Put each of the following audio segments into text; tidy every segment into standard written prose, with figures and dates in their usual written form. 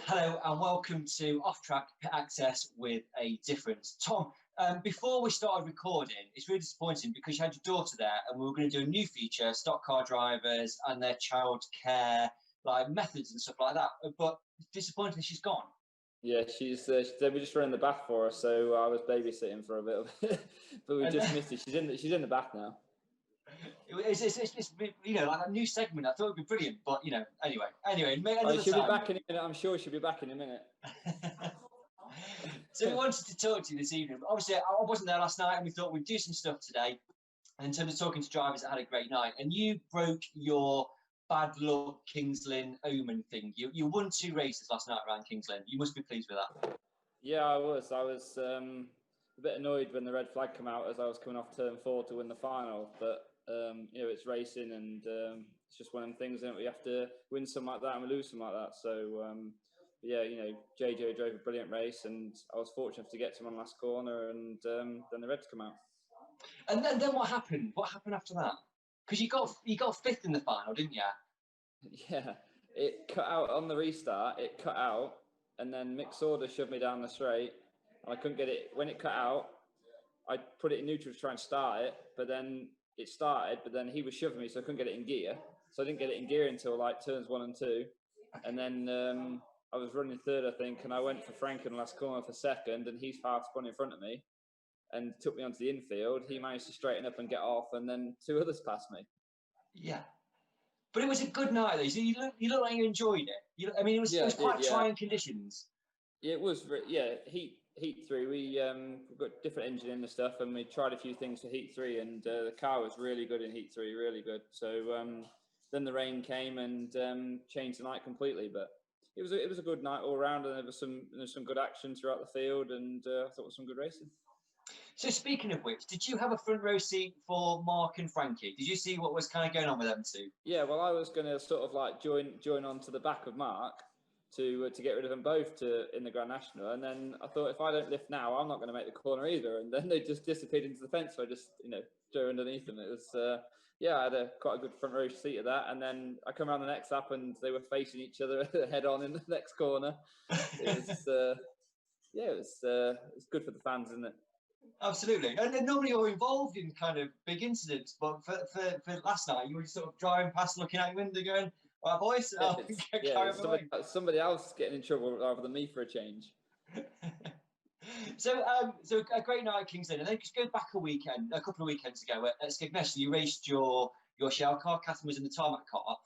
Hello and welcome to Off Track Pit Access with a Difference. Tom, before we started recording, it's really disappointing because you had your daughter there and we were going to do a new feature, stock car drivers and their child care like methods and stuff like that. But disappointing she's gone. Yeah, we just ran the bath for her, so I was babysitting for a bit of it. But we just missed it. She's in the bath now. It's like a new segment. I thought it'd be brilliant, but anyway. She'll be back in a minute. I'm sure she'll be back in a minute. So we wanted to talk to you this evening. Obviously, I wasn't there last night, and we thought we'd do some stuff today in terms of talking to drivers that had a great night. And you broke your bad luck Kings Lynn Omen thing. You won 2 races last night around Kings Lynn. You must be pleased with that. Yeah, I was a bit annoyed when the red flag came out as I was coming off turn 4 to win the final, but it's racing and it's just one of them things, isn't it? We have to win some like that and we lose some like that. So JJ drove a brilliant race and I was fortunate to get to him on last corner and then the reds come out. And then what happened? What happened after that? Because you got 5th in the final, didn't you? Yeah, it cut out on the restart. It cut out, and then Mick Sauder shoved me down the straight, and I couldn't get it. When it cut out, I put it in neutral to try and start it, but then it started, but then he was shoving me, so I couldn't get it in gear. So I didn't get it in gear until like turns 1 and 2, and then I was running 3rd, I think, and I went for Frank in the last corner for 2nd, and he's half spun in front of me and took me onto the infield. He managed to straighten up and get off, and then 2 others passed me. Yeah, but it was a good night though. So you look like you enjoyed it. It was quite trying conditions. Yeah, it was. Yeah, heat 3. We got different engine in the stuff, and we tried a few things for heat 3, and the car was really good in heat 3, really good. So then the rain came and changed the night completely, but it was a good night all round, and there was some good action throughout the field, and I thought it was some good racing. So speaking of which, did you have a front row seat for Mark and Frankie? Did you see what was kind of going on with them two? Yeah, well, I was going to sort of like join on to the back of Mark to get rid of them both in the Grand National, and then I thought if I don't lift now, I'm not going to make the corner either. And then they just disappeared into the fence, so I just threw underneath them. It was I had quite a good front row seat of that, and then I come around the next lap and they were facing each other head on in the next corner. It was it's good for the fans, isn't it? Absolutely. And then normally you're involved in kind of big incidents, but for last night, you were just sort of driving past, looking out your window going, "Well, boys, somebody else getting in trouble rather than me for a change." So a great night at Kings Lynn, and then just go back a couple of weekends ago at Skegness, you raced your shale car. Catherine was in the Tarmac car.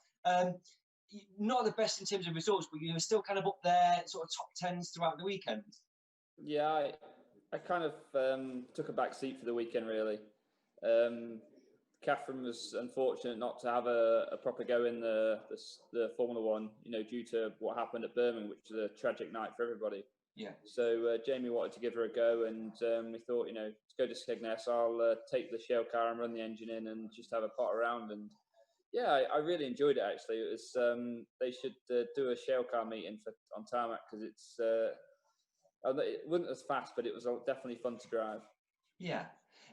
Not the best in terms of results, but you were still kind of up there, sort of top 10s throughout the weekend. Yeah, I kind of took a back seat for the weekend, really. Catherine was unfortunate not to have a proper go in the Formula One, due to what happened at Birmingham, which was a tragic night for everybody. Yeah. So Jamie wanted to give her a go, and we thought, to go to Skegness, I'll take the shale car and run the engine in and just have a pot around. And yeah, I really enjoyed it, actually. It was they should do a shale car meeting on Tarmac, because it wasn't as fast, but it was definitely fun to drive. Yeah.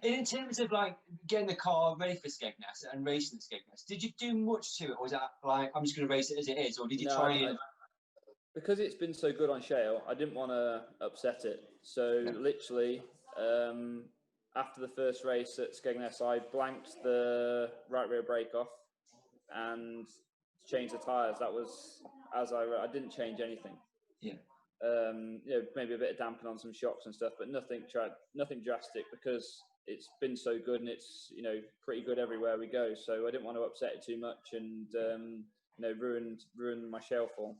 And in terms of like getting the car ready for Skegness and racing Skegness, did you do much to it, or was that like I'm just going to race it as it is, or did you because it's been so good on shale, I didn't want to upset it. So literally, after the first race at Skegness, I blanked the right rear brake off and changed the tyres. That was I didn't change anything. Yeah. Maybe a bit of damping on some shocks and stuff, but nothing drastic, because it's been so good and it's pretty good everywhere we go. So I didn't want to upset it too much and ruin my shale form.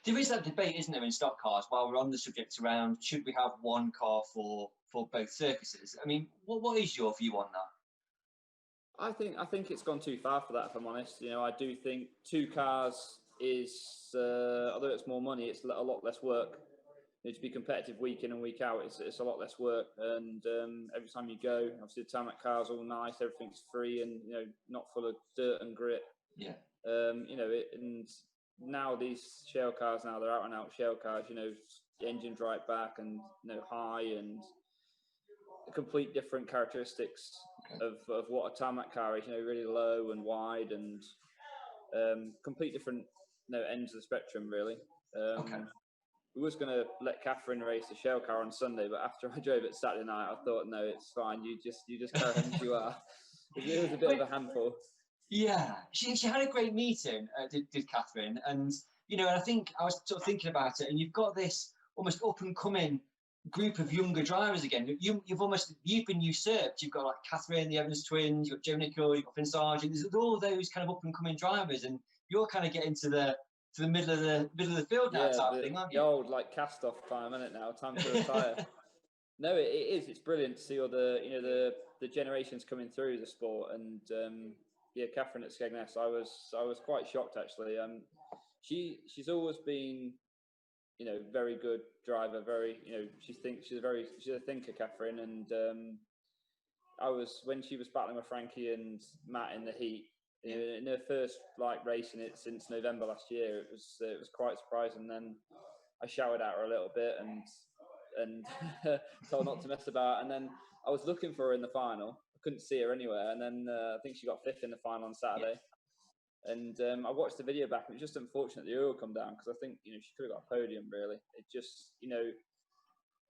There is that debate, isn't there, in stock cars, while we're on the subject around should we have one car for both surfaces? I mean, what is your view on that? I think it's gone too far for that, if I'm honest. I do think 2 cars is, although it's more money, it's a lot less work. To be competitive week in and week out, it's a lot less work. And every time you go, obviously the Tarmac car's all nice, everything's free and not full of dirt and grit. Yeah. And now these shale cars, they're out and out shale cars. The engine's right back and high and complete different characteristics of what a Tarmac car is. Really low and wide and complete different ends of the spectrum, really. Okay. We was going to let Catherine race the shale car on Sunday, but after I drove it Saturday night, I thought, no, it's fine. You just carry on as you are. It was a bit of a handful. Yeah, she had a great meeting, did Catherine, and and I think I was sort of thinking about it, and you've got this almost up and coming group of younger drivers again. You've been usurped. You've got like Catherine, the Evans twins, you've got Joe Nicol, you've got Finn Sargent. There's all those kind of up and coming drivers, and you're kind of getting to the middle of the field now, type thing, aren't you? The old like cast off time, isn't it now? Time to retire. No, it is. It's brilliant to see all the generations coming through the sport, and Catherine at Skegness. I was quite shocked actually. She's always been very good driver. Very she's a thinker, Catherine. And when she was battling with Frankie and Matt in the heat in her first racing it since November last year. It was quite surprising. Then I shouted at her a little bit and told not to mess about. And then I was looking for her in the final. I couldn't see her anywhere. And then I think she got 5th in the final on Saturday. And I watched the video back, and it was just unfortunate the oil come down, because I think she could have got a podium. Really, it just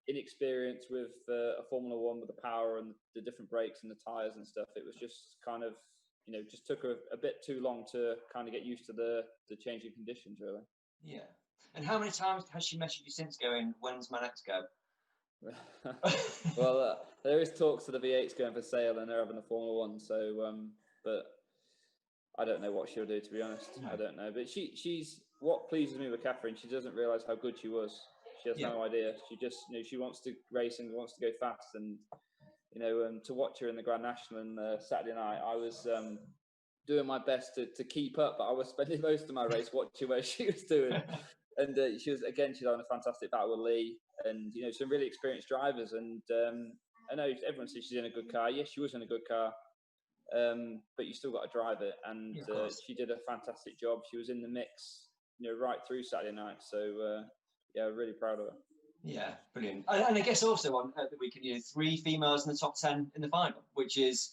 inexperience with a Formula One with the power and the different brakes and the tyres and stuff. It was just kind of just took her a bit too long to kind of get used to the changing conditions. Really. Yeah. And how many times has she messaged you since going, when's my next go? Well, there is talks of the V8s going for sale, and they're having a Formula One. So, but I don't know what she'll do, to be honest. No. I don't know. But she's what pleases me with Catherine. She doesn't realise how good she was. She has no idea. She just she wants to race and wants to go fast. And to watch her in the Grand National on Saturday night, I was doing my best to keep up, but I was spending most of my race watching what she was doing. And she's on a fantastic battle with Lee, and some really experienced drivers. And I know everyone says she's in a good car. Yes, she was in a good car, but you still got to drive it. And she did a fantastic job. She was in the mix, right through Saturday night. So really proud of her. Yeah, brilliant. And I guess also on the weekend, 3 females in the top 10 in the final, which is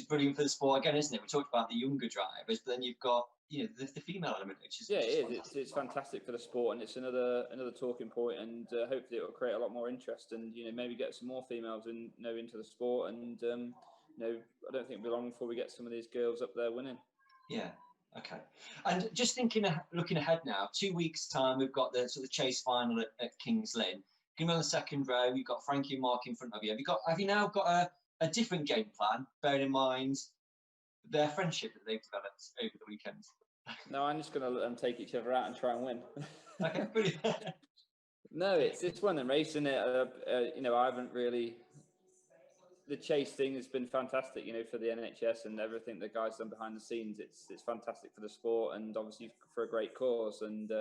brilliant for the sport again, isn't it? We talked about the younger drivers, but then you've got the female element, which is it's fantastic for the sport, and it's another talking point, and hopefully it will create a lot more interest, and maybe get some more females into the sport, and I don't think it'll be long before we get some of these girls up there winning. Yeah. Okay. And just looking ahead now, 2 weeks' time, we've got the sort of chase final at Kings Lynn. Going to be on the second row, you've got Frankie and Mark in front of you. Have you now got a different game plan, bearing in mind their friendship that they've developed over the weekend? No, I'm just going to let them take each other out and try and win. Okay, brilliant. No, it's one of them racing it. I haven't really. The chase thing has been fantastic, for the NHS and everything the guys done behind the scenes. It's fantastic for the sport, and obviously for a great cause. And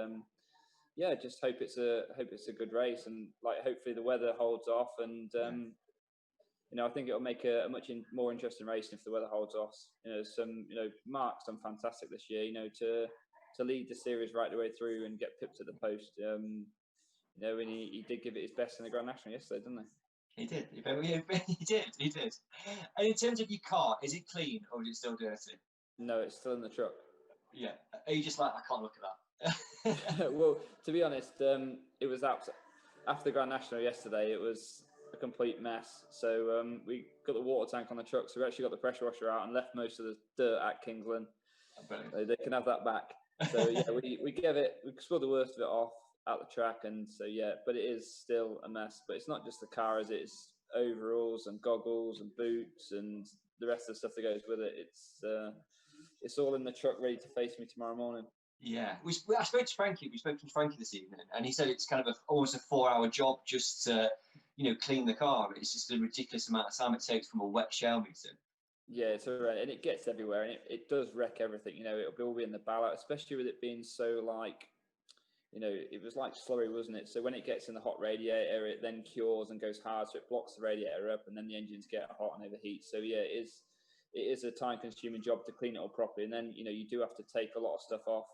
just hope it's a good race, and hopefully the weather holds off. And I think it'll make a much more interesting racing if the weather holds off. Mark's done fantastic this year. To lead the series right the way through and get pipped at the post. And he did give it his best in the Grand National yesterday, didn't he? He did. He did. And in terms of your car, is it clean or is it still dirty? No, it's still in the truck. Yeah. Are you just like, I can't look at that? Well, to be honest, it was after the Grand National yesterday. It was a complete mess. So we got the water tank on the truck, so we actually got the pressure washer out and left most of the dirt at Kings Lynn. So they can have that back. So we scored the worst of it off at the track, and so but it is still a mess. But it's not just the car, it's overalls and goggles and boots and the rest of the stuff that goes with it. It's all in the truck ready to face me tomorrow morning. Yeah, I spoke to Frankie. We spoke to Frankie this evening, and he said it's kind of almost a 4-hour job just to clean the car. It's just a ridiculous amount of time it takes from a wet shale meeting. Yeah, it's all right, and it gets everywhere, and it does wreck everything. It'll all be in the ballot, especially with it being so it was like slurry, wasn't it? So when it gets in the hot radiator, it then cures and goes hard, so it blocks the radiator up, and then the engines get hot and overheat. So it is a time-consuming job to clean it all properly. And then you do have to take a lot of stuff off.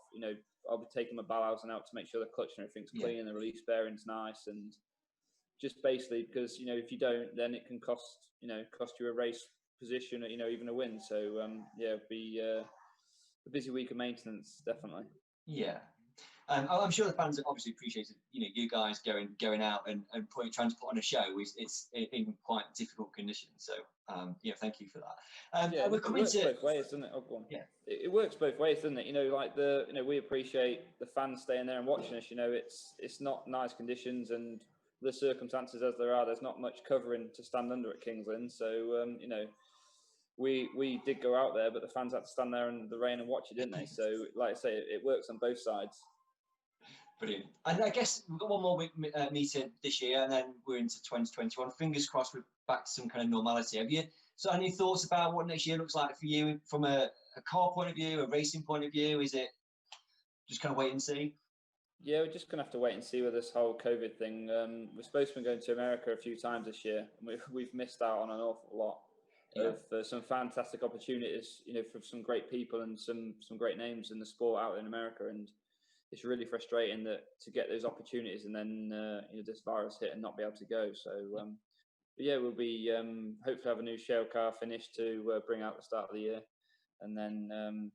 I'll be taking my ballhousing out to make sure the clutch and everything's clean and the release bearing's nice, and just basically because if you don't, then it can cost you a race position, even a win. So it'll be a busy week of maintenance, definitely. Yeah. I'm sure the fans obviously appreciated, you guys going out and trying to put on a show. It's in quite difficult conditions. So, thank you for that. Yeah, we're it coming works to both ways, doesn't it? Oh, go on. Yeah. It works both ways, doesn't it? We appreciate the fans staying there and watching us. It's not nice conditions, and the circumstances as there are, there's not much covering to stand under at Kings Lynn. So, we did go out there, but the fans had to stand there in the rain and watch it, didn't they? So, like I say, it works on both sides. Brilliant. And I guess we've got one more meeting this year, and then we're into 2021. Fingers crossed we're back to some kind of normality. Have you any thoughts about what next year looks like for you from a car point of view, a racing point of view? Is it just kind of wait and see? Yeah, we're just going to have to wait and see with this whole COVID thing. We're supposed to be going to America a few times this year, and we've missed out on an awful lot of some fantastic opportunities, for some great people and some great names in the sport out in America. And it's really frustrating that to get those opportunities and then this virus hit and not be able to go. So we'll be hopefully have a new shale car finish to bring out the start of the year, and then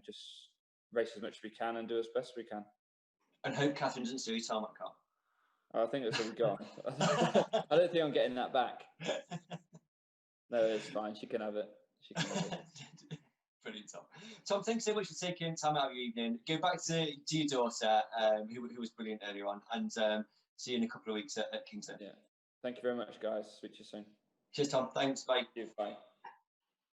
just race as much as we can and do as best we can. And hope Catherine doesn't steal your Tarmac car. I think that's what we got. I don't think I'm getting that back. No, it's fine. She can have it. Brilliant, Tom. Tom, thanks so much for taking time out of your evening. Go back to your daughter, who was brilliant earlier on, and see you in a couple of weeks at Kingston. Yeah. Thank you very much, guys. Speak to you soon. Cheers, Tom. Thanks. Bye. Bye.